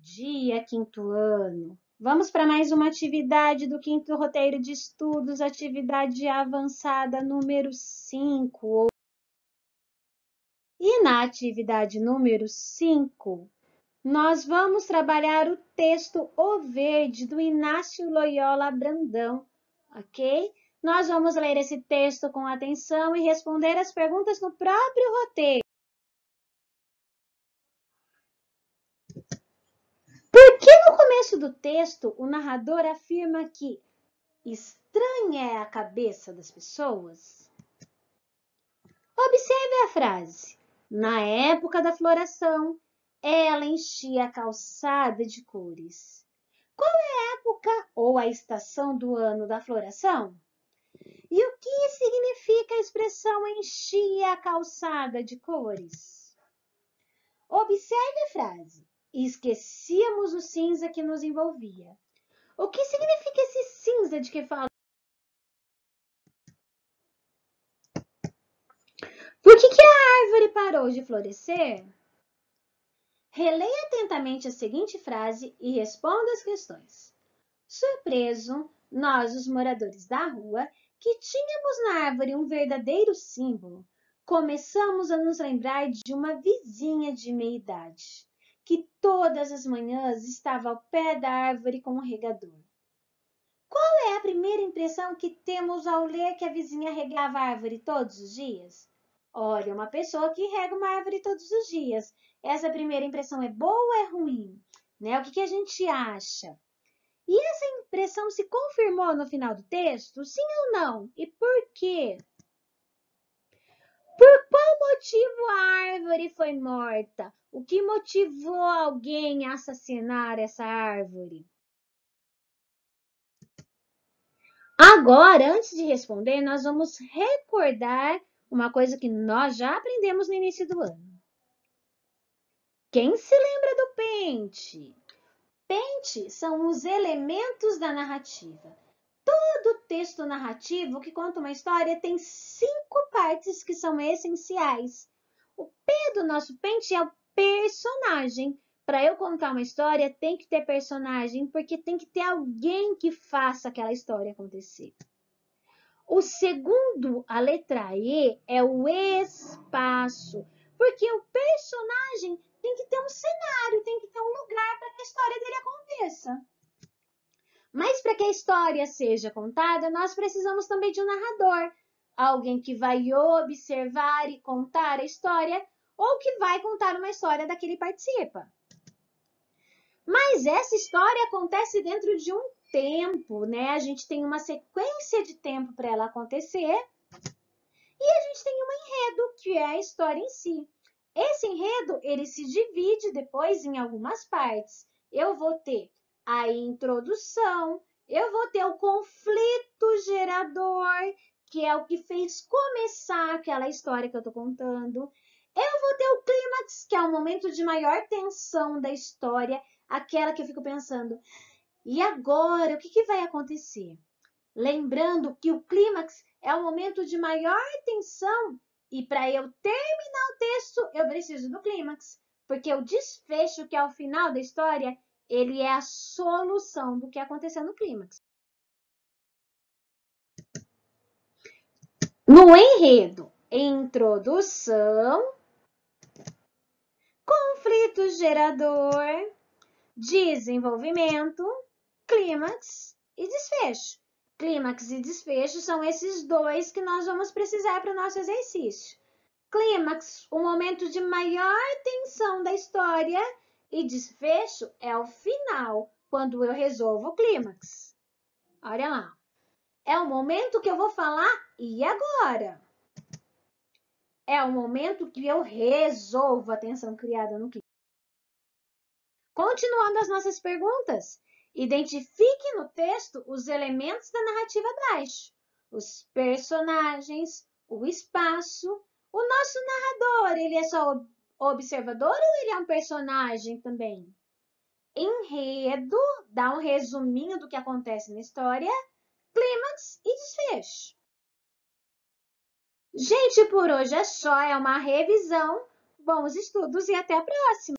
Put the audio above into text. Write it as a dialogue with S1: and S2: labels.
S1: dia, quinto ano. Vamos para mais uma atividade do quinto roteiro de estudos, atividade avançada número 5. E na atividade número 5, nós vamos trabalhar o texto O Verde, do Inácio Loyola Brandão, ok? Nós vamos ler esse texto com atenção e responder as perguntas no próprio roteiro. Por que no começo do texto o narrador afirma que estranha é a cabeça das pessoas? Observe a frase. Na época da floração, ela enchia a calçada de cores. Qual é a época ou a estação do ano da floração? E o que significa a expressão enchia a calçada de cores? Observe a frase. Esquecíamos o cinza que nos envolvia. O que significa esse cinza de que fala? Por que a árvore parou de florescer? Releia atentamente a seguinte frase e responda as questões. Surpreso, nós, os moradores da rua, que tínhamos na árvore um verdadeiro símbolo, começamos a nos lembrar de uma vizinha de meia-idade, que todas as manhãs estava ao pé da árvore com um regador. Qual é a primeira impressão que temos ao ler que a vizinha regava a árvore todos os dias? Olha, uma pessoa que rega uma árvore todos os dias. Essa primeira impressão é boa ou é ruim? Né? O que a gente acha? E essa impressão se confirmou no final do texto? Sim ou não? E por quê? Por qual motivo a árvore foi morta? O que motivou alguém a assassinar essa árvore? Agora, antes de responder, nós vamos recordar uma coisa que nós já aprendemos no início do ano. Quem se lembra do pente? Pente são os elementos da narrativa. Todo texto narrativo que conta uma história tem 5 partes que são essenciais. O P do nosso pente é o personagem. Para eu contar uma história, tem que ter personagem, porque tem que ter alguém que faça aquela história acontecer. O segundo, a letra E, é o espaço, porque o personagem tem que ter um cenário, tem que ter um lugar para que a história dele aconteça. Mas para que a história seja contada, nós precisamos também de um narrador, alguém que vai observar e contar a história ou que vai contar uma história da que ele participa. Mas essa história acontece dentro de um tempo, né? A gente tem uma sequência de tempo para ela acontecer e a gente tem um enredo, que é a história em si. Esse enredo, ele se divide depois em algumas partes. Eu vou ter a introdução, eu vou ter o conflito gerador, que é o que fez começar aquela história que eu estou contando. Eu vou ter o clímax, que é o momento de maior tensão da história, aquela que eu fico pensando, e agora, o que vai acontecer? Lembrando que o clímax é o momento de maior tensão e para eu terminar o texto, eu preciso do clímax, porque o desfecho, que é o final da história, ele é a solução do que aconteceu no clímax. No enredo, introdução, conflito gerador, desenvolvimento, clímax e desfecho. Clímax e desfecho são esses dois que nós vamos precisar para o nosso exercício. Clímax, o momento de maior tensão da história, e desfecho é o final, quando eu resolvo o clímax. Olha lá. É o momento que eu vou falar, e agora? É o momento que eu resolvo a tensão criada no clímax. Continuando as nossas perguntas, identifique no texto os elementos da narrativa abaixo, os personagens, o espaço. O nosso narrador, ele é só observador ou ele é um personagem também? Enredo, dá um resuminho do que acontece na história, clímax e desfecho. Gente, por hoje é só, é uma revisão. Bons estudos e até a próxima!